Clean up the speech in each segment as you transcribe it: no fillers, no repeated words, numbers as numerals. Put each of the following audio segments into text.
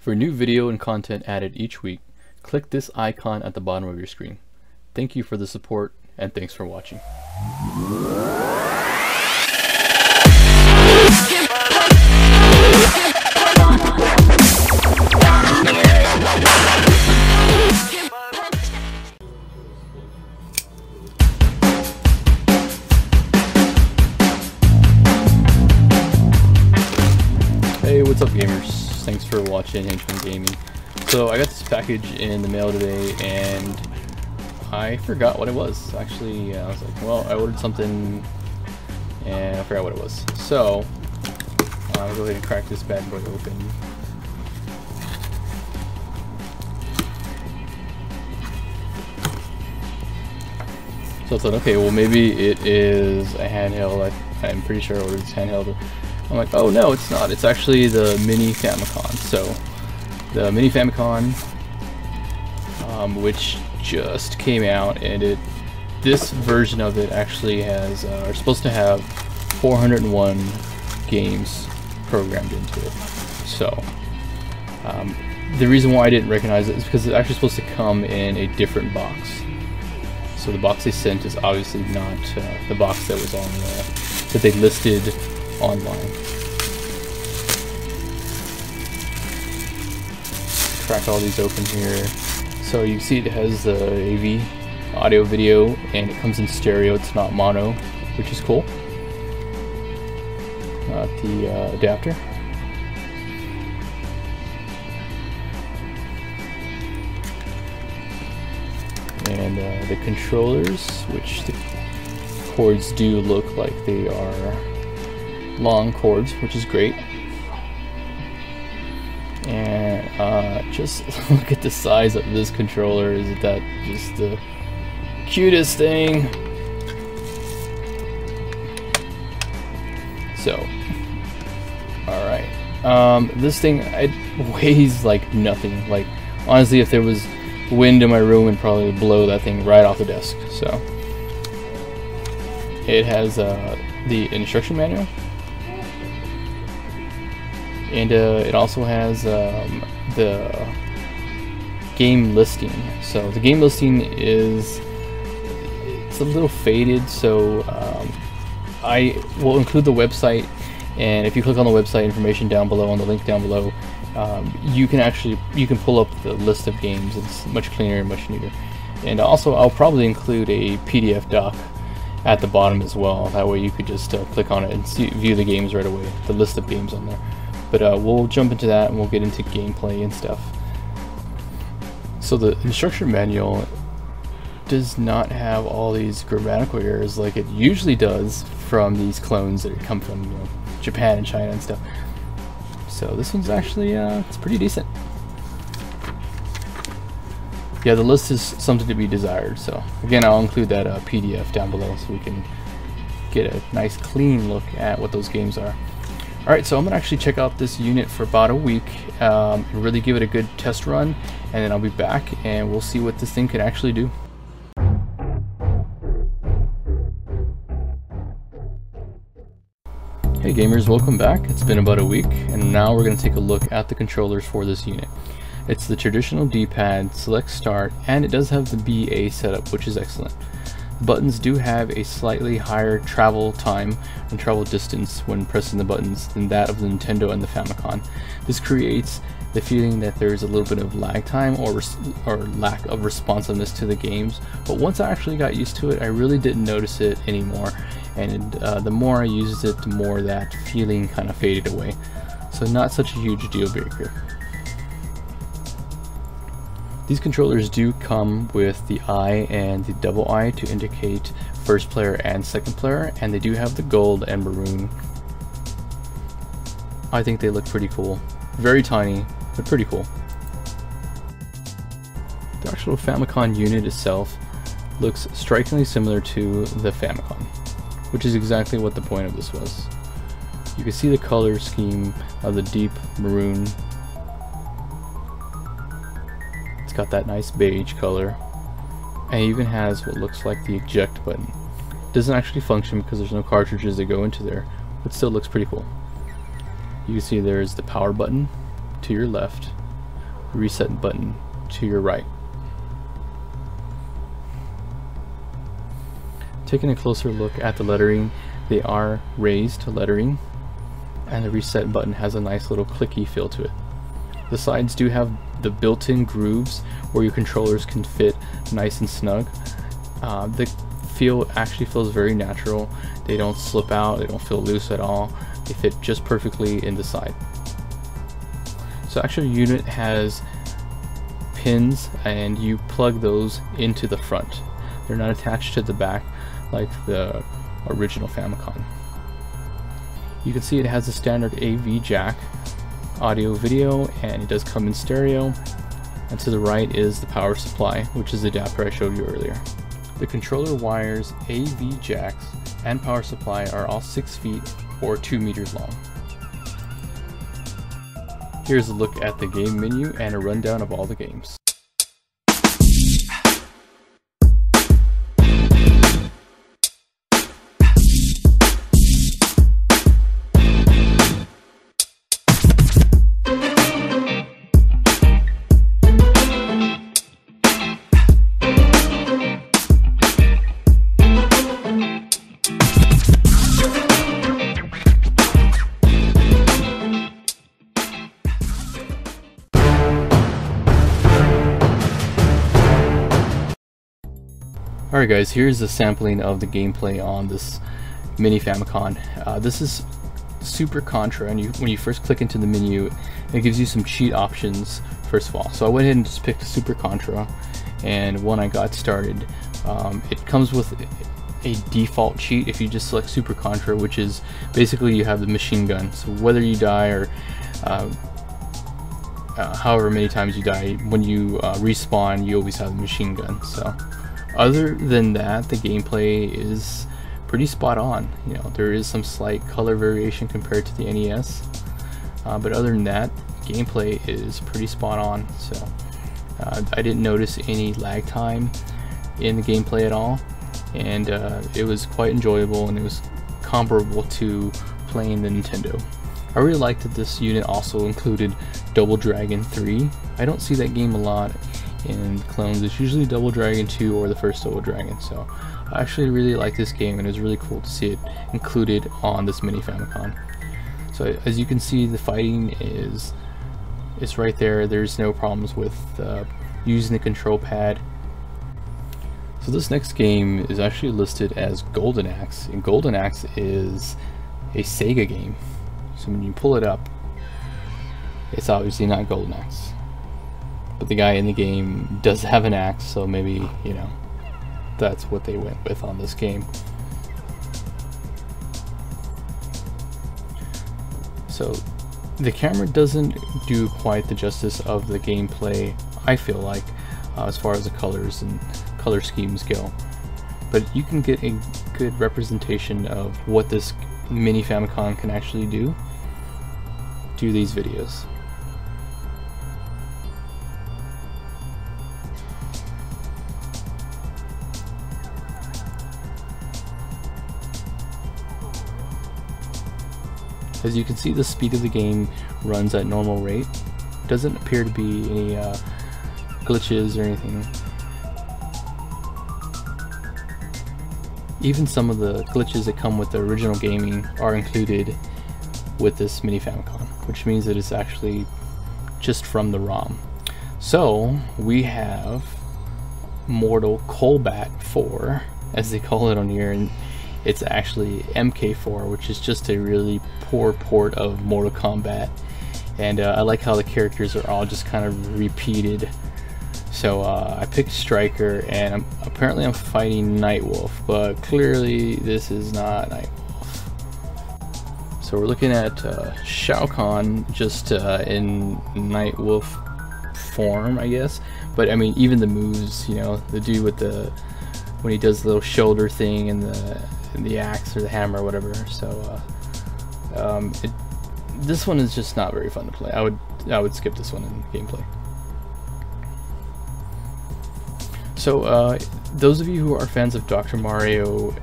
For new video and content added each week, click this icon at the bottom of your screen. Thank you for the support, and thanks for watching. Hey, what's up gamers? Thanks for watching Henchman Gaming. So I got this package in the mail today and I forgot what it was. Actually, I was like, well, I ordered something and I forgot what it was. So I'll go ahead and crack this bad boy open. So I thought, okay, well maybe it is a handheld. I'm pretty sure I ordered this handheld. I'm like, oh no, it's not. It's actually the mini Famicom. So the mini Famicom, which just came out, and this version of it actually has are supposed to have 401 games programmed into it. So the reason why I didn't recognize it is because it's actually supposed to come in a different box. So the box they sent is obviously not the box that was on that they listed online. Crack all these open here. So you see it has the AV audio video and it comes in stereo, it's not mono, which is cool. Got the adapter. And the controllers, which the cords do look like they are long cords, which is great. And just look at the size of this controller. Isn't that just the cutest thing? So, alright. This thing, it weighs like nothing. Like, honestly, if there was wind in my room, it'd probably blow that thing right off the desk. So, it has the instruction manual. And it also has the game listing. So the game listing it's a little faded, so I will include the website, and if you click on the website information down below, on the link down below, you can pull up the list of games. It's much cleaner and much neater. And also I'll probably include a PDF doc at the bottom as well. That way you could just click on it and view the games right away, the list of games on there. But we'll jump into that and we'll get into gameplay and stuff. So the instruction manual does not have all these grammatical errors like it usually does from these clones that come from, you know, Japan and China and stuff. So this one's actually it's pretty decent. Yeah, the list is something to be desired. So again, I'll include that PDF down below so we can get a nice clean look at what those games are. Alright, so I'm going to actually check out this unit for about a week, and really give it a good test run, and then I'll be back and we'll see what this thing can actually do. Hey gamers, welcome back. It's been about a week, and now we're going to take a look at the controllers for this unit. It's the traditional D-pad, select start, and it does have the BA setup, which is excellent. The buttons do have a slightly higher travel time and travel distance when pressing the buttons than that of the Nintendo and the Famicom. This creates the feeling that there is a little bit of lag time or lack of responsiveness to the games, but once I actually got used to it, I really didn't notice it anymore, and the more I used it, the more that feeling kind of faded away. So not such a huge deal breaker. These controllers do come with the eye and the double eye to indicate first player and second player, and they do have the gold and maroon. I think they look pretty cool. Very tiny, but pretty cool. The actual Famicom unit itself looks strikingly similar to the Famicom, which is exactly what the point of this was. You can see the color scheme of the deep maroon. Got that nice beige color, and it even has what looks like the eject button. It doesn't actually function because there's no cartridges that go into there, but still looks pretty cool. You can see there's the power button to your left, reset button to your right. Taking a closer look at the lettering, they are raised lettering, and the reset button has a nice little clicky feel to it. The sides do have the built-in grooves where your controllers can fit nice and snug. The feel actually feels very natural. They don't slip out, they don't feel loose at all. They fit just perfectly in the side. So actually the unit has pins and you plug those into the front. They're not attached to the back like the original Famicom. You can see it has a standard AV jack, audio video, and it does come in stereo. And to the right is the power supply, which is the adapter I showed you earlier. The controller wires, AV jacks, and power supply are all 6 feet or 2 meters long. Here's a look at the game menu and a rundown of all the games. Alright guys, here's a sampling of the gameplay on this mini Famicom. This is Super Contra, and when you first click into the menu, it gives you some cheat options first of all. So I went ahead and just picked Super Contra, and when I got started, it comes with a default cheat if you just select Super Contra, which is basically you have the machine gun. So whether you die or however many times you die, when you respawn, you always have the machine gun. So other than that, the gameplay is pretty spot on. You know, there is some slight color variation compared to the NES, but other than that, gameplay is pretty spot on. So I didn't notice any lag time in the gameplay at all, and it was quite enjoyable, and it was comparable to playing the Nintendo. I really liked that this unit also included Double Dragon 3. I don't see that game a lot in clones. It's usually Double Dragon 2 or the first Double Dragon. So I actually really like this game, and it was really cool to see it included on this mini Famicom. So as you can see, the fighting is right there. There's no problems with using the control pad. So this next game is actually listed as Golden Axe, and Golden Axe is a Sega game. So when you pull it up, it's obviously not Golden Axe. But the guy in the game does have an axe, so maybe, you know, that's what they went with on this game. So the camera doesn't do quite the justice of the gameplay, I feel like, as far as the colors and color schemes go. But you can get a good representation of what this mini Famicom can actually do through these videos. As you can see, the speed of the game runs at normal rate. Doesn't appear to be any glitches or anything. Even some of the glitches that come with the original gaming are included with this mini Famicom, which means that it's actually just from the ROM. So we have Mortal Kombat 4, as they call it on here, and it's actually MK4, which is just a really poor port of Mortal Kombat. And I like how the characters are all just kind of repeated. So I picked Striker, and apparently I'm fighting Nightwolf, but clearly this is not Nightwolf. So we're looking at Shao Kahn just in Nightwolf form, I guess. But I mean, even the moves, you know, the dude with the, when he does the little shoulder thing and the axe or the hammer or whatever. So this one is just not very fun to play. I would skip this one in gameplay. So those of you who are fans of Dr. Mario,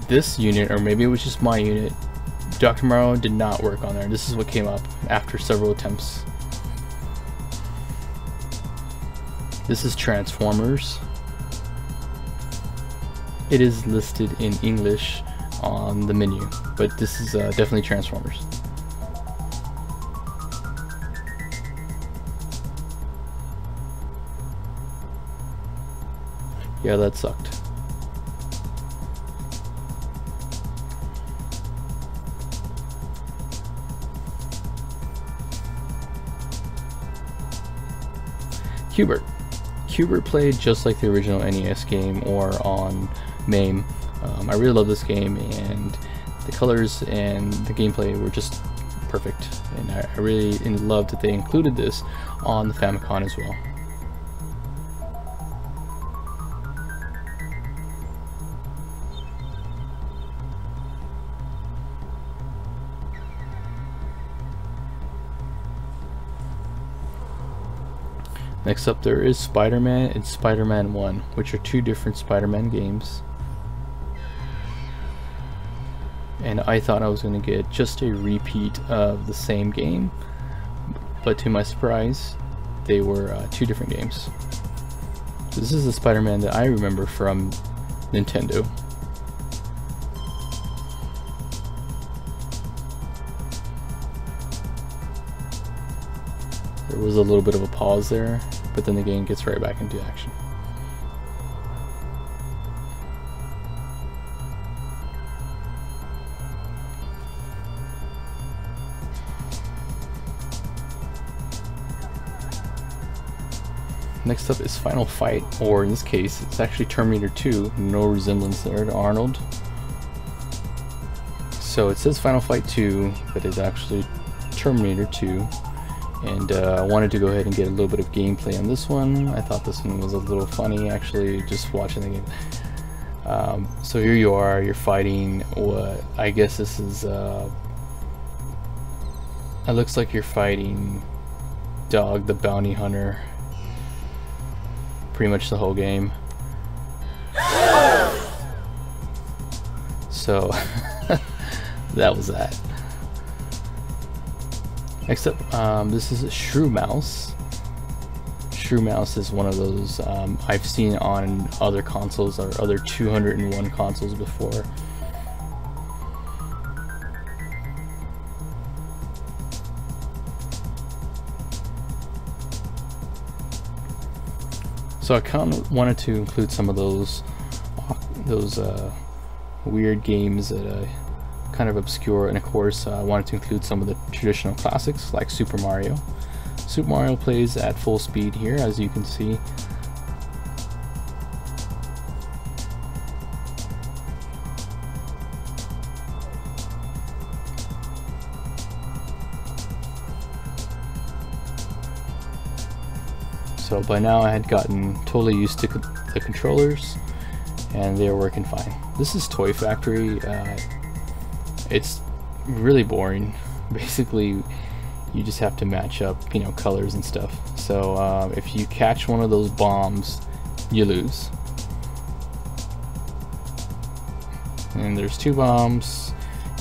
this unit, or maybe it was just my unit, Dr. Mario did not work on there. This is what came up after several attempts. This is Transformers. It is listed in English on the menu, but this is definitely Transformers. Yeah, that sucked. Q*bert. Q*bert played just like the original NES game or on MAME. I really love this game, and the colors and the gameplay were just perfect, and I really loved that they included this on the Famicom as well. Next up, there is Spider-Man and Spider-Man 1, which are two different Spider-Man games. And I thought I was going to get just a repeat of the same game, but to my surprise, they were two different games. So this is the Spider-Man that I remember from Nintendo. There was a little bit of a pause there, but then the game gets right back into action. Next up is Final Fight, or in this case, it's actually Terminator 2, no resemblance there to Arnold. So it says Final Fight 2, but it's actually Terminator 2. And I wanted to go ahead and get a little bit of gameplay on this one. I thought this one was a little funny, actually, just watching the game. So here you are, you're fighting what I guess this is, it looks like you're fighting Dog the Bounty Hunter pretty much the whole game. So that was that. Next up, this is Shrew Mouse. Shrew Mouse is one of those I've seen on other consoles or other 201 consoles before. So I kind of wanted to include some of those weird games that kind of obscure, and of course I wanted to include some of the traditional classics like Super Mario. Super Mario plays at full speed here, as you can see. So by now I had gotten totally used to the controllers, and they were working fine. This is Toy Factory. It's really boring. Basically, you just have to match up, you know, colors and stuff. So if you catch one of those bombs, you lose. And there's two bombs,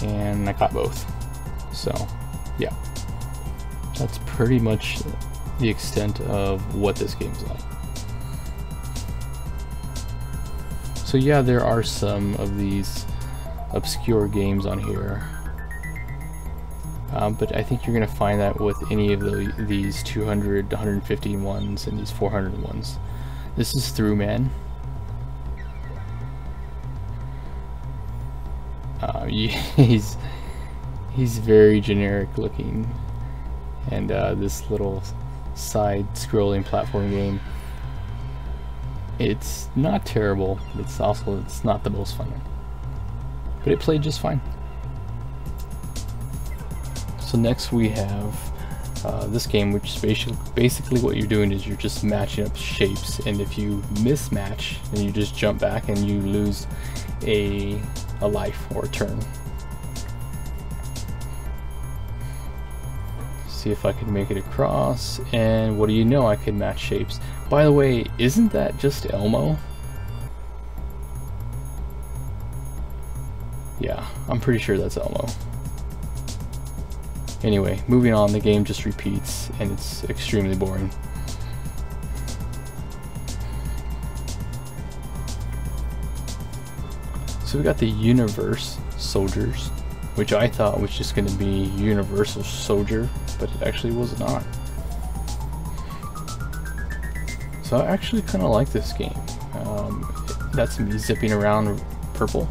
and I caught both. So yeah, that's pretty much the extent of what this game's like. So yeah, there are some of these obscure games on here, but I think you're gonna find that with any of these 200, 150 ones and these 400 ones. This is Through Man. He's very generic looking, and this little side-scrolling platform game, it's not terrible. It's not the most fun, but it played just fine. So next we have this game, which is basically what you're doing is you're just matching up shapes, and if you mismatch, then you just jump back and you lose a life or a turn. See if I can make it across, and what do you know, I can match shapes. By the way, isn't that just Elmo? Yeah, I'm pretty sure that's Elmo. Anyway, moving on, the game just repeats, and it's extremely boring. So we got the Universe Soldiers, which I thought was just going to be Universal Soldier, but it actually was not. So I actually kind of like this game. That's me zipping around purple.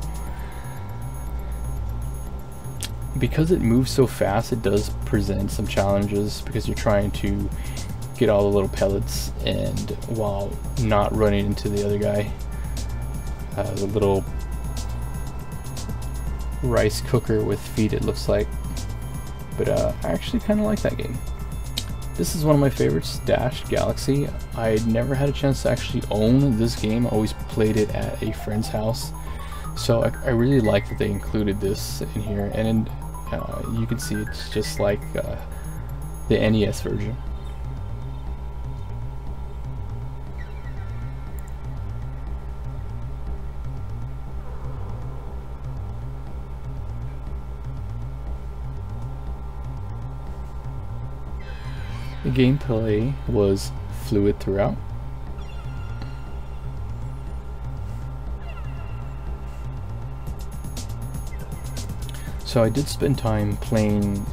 Because it moves so fast, it does present some challenges because you're trying to get all the little pellets and while not running into the other guy. The little rice cooker with feet, it looks like. But I actually kind of like that game. This is one of my favorites, Dash Galaxy. I never had a chance to actually own this game. I always played it at a friend's house. So I really like that they included this in here. And you can see it's just like the NES version. The gameplay was fluid throughout. So I did spend time playing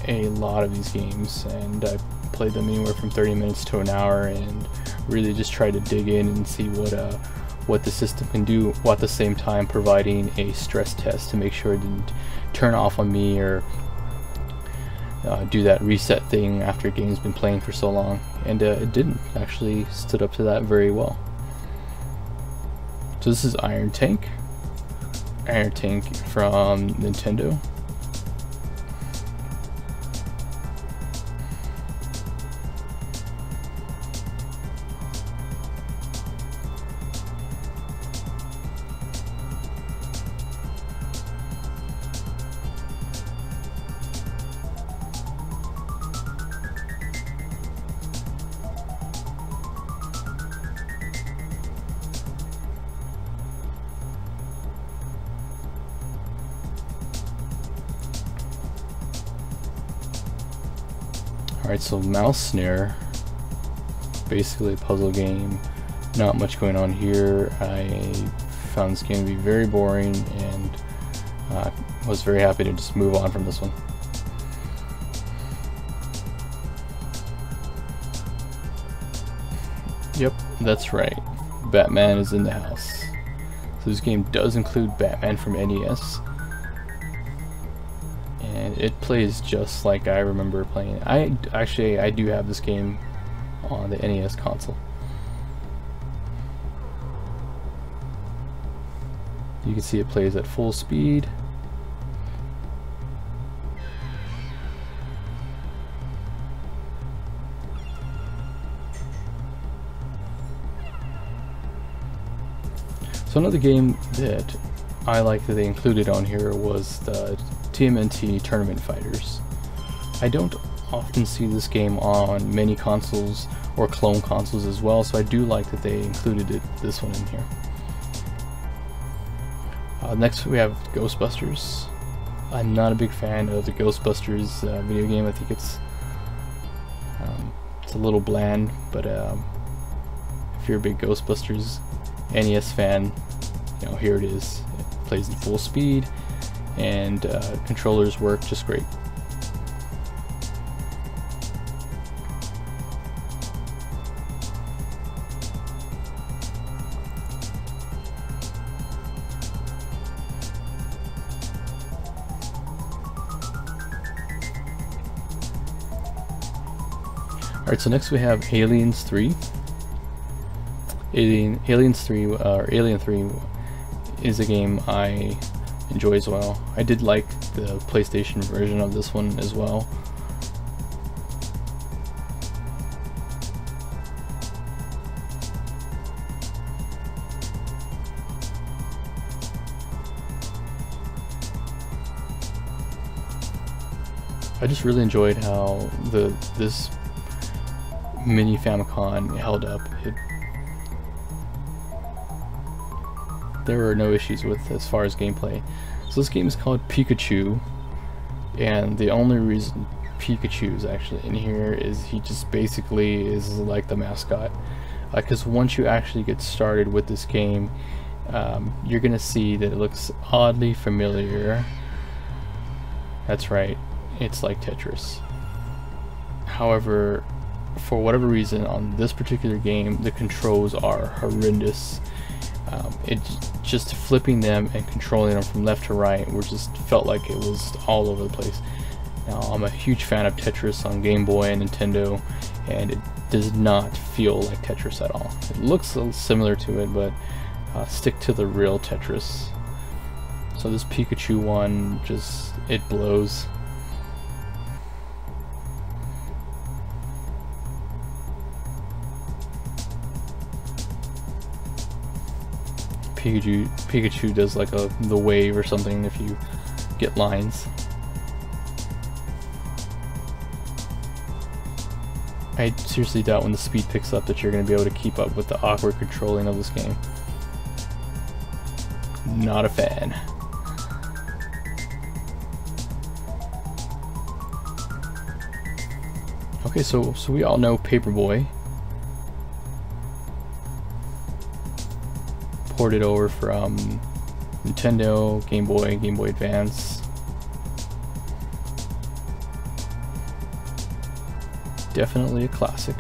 a lot of these games, and I played them anywhere from 30 minutes to an hour, and really just tried to dig in and see what the system can do, while at the same time providing a stress test to make sure it didn't turn off on me or do that reset thing after a game's been playing for so long, and it didn't. Actually stood up to that very well. So this is Iron Tank from Nintendo. Alright, so Mouse Snare, basically a puzzle game, not much going on here. I found this game to be very boring, and was very happy to just move on from this one. Yep, that's right, Batman is in the house. So this game does include Batman from NES. And it plays just like I remember playing it. I do have this game on the NES console. You can see it plays at full speed. So another game that I like that they included on here was the TMNT Tournament Fighters. I don't often see this game on many consoles or clone consoles as well, so I do like that they included this one in here. Next we have Ghostbusters. I'm not a big fan of the Ghostbusters video game. I think it's a little bland, but if you're a big Ghostbusters NES fan, you know, here it is. It plays in full speed, and controllers work just great. Alright, so next we have Aliens 3. Alien 3 is a game I enjoy as well. I did like the PlayStation version of this one as well. I just really enjoyed how this mini Famicom held up. There were no issues with as far as gameplay. So this game is called Pikachu, and the only reason Pikachu is actually in here is he just basically is like the mascot. Because once you actually get started with this game, you're gonna see that it looks oddly familiar. That's right, it's like Tetris. However, for whatever reason on this particular game, the controls are horrendous. It's just flipping them and controlling them from left to right, which just felt like it was all over the place. Now, I'm a huge fan of Tetris on Game Boy and Nintendo, and it does not feel like Tetris at all. It looks a little similar to it, but stick to the real Tetris. So this Pikachu one, just, it blows. Pikachu does like the wave or something if you get lines. I seriously doubt when the speed picks up that you're going to be able to keep up with the awkward controlling of this game. Not a fan. Okay, so we all know Paperboy. Ported over from Nintendo, Game Boy, Game Boy Advance. Definitely a classic.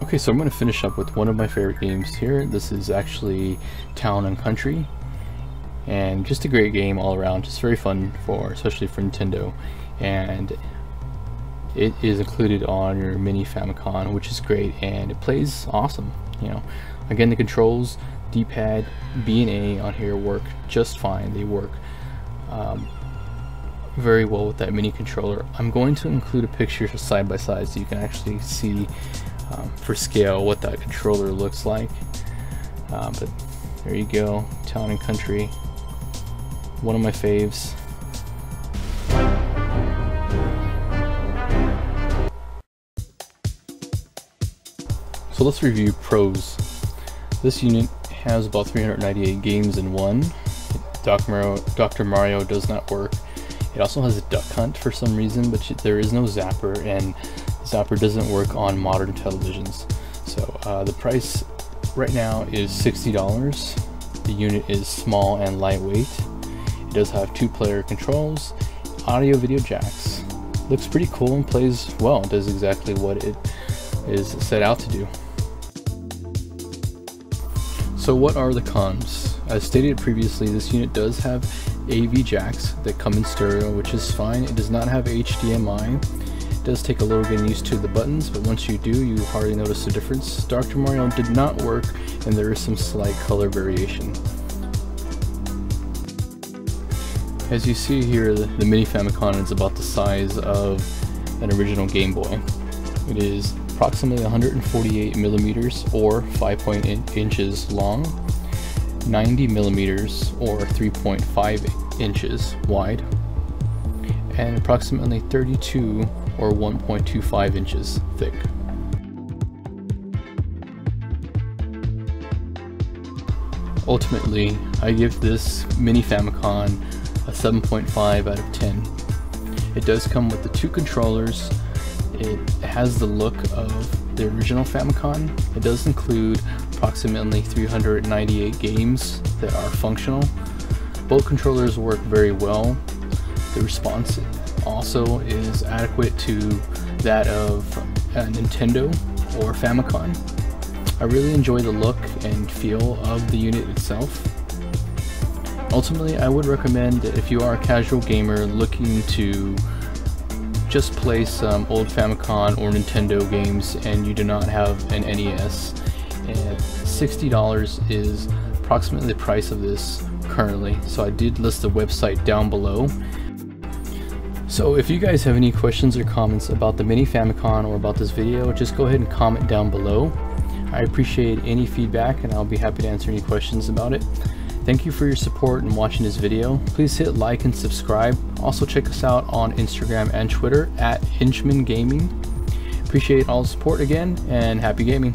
Okay, so I'm going to finish up with one of my favorite games here. This is actually Town and Country, and just a great game all around. Just very fun especially for Nintendo, and it is included on your mini Famicom, which is great, and it plays awesome. You know, again, the controls, D-pad, B and A on here work just fine. They work very well with that mini controller. I'm going to include a picture side by side so you can actually see for scale what that controller looks like. But there you go, Town and Country, one of my faves. So let's review pros. This unit has about 398 games in one. Dr. Mario does not work. It also has a duck hunt for some reason, but there is no zapper, and zapper doesn't work on modern televisions. So the price right now is $60. The unit is small and lightweight. It does have 2-player controls, audio video jacks. Looks pretty cool and plays well. It does exactly what it is set out to do. So what are the cons? As stated previously, this unit does have AV jacks that come in stereo, which is fine. It does not have HDMI. It does take a little getting used to the buttons, but once you do, you hardly notice the difference. Dr. Mario did not work, and there is some slight color variation. As you see here, the mini Famicom is about the size of an original Game Boy. It is approximately 148 millimeters or 5.8 inches long, 90 millimeters or 3.5 inches wide, and approximately 32 or 1.25 inches thick. Ultimately, I give this mini Famicom a 7.5 out of 10. It does come with the 2 controllers. It has the look of the original Famicom. It does include approximately 398 games that are functional. Both controllers work very well. The response also is adequate to that of a Nintendo or Famicom. I really enjoy the look and feel of the unit itself. Ultimately, I would recommend that if you are a casual gamer looking to just play some old Famicom or Nintendo games and you do not have an NES, and $60 is approximately the price of this currently. So I did list the website down below. So if you guys have any questions or comments about the mini Famicom or about this video, just go ahead and comment down below. I appreciate any feedback, and I'll be happy to answer any questions about it. Thank you for your support and watching this video. Please hit like and subscribe. Also check us out on Instagram and Twitter at Hinchman Gaming. Appreciate all the support again, and happy gaming.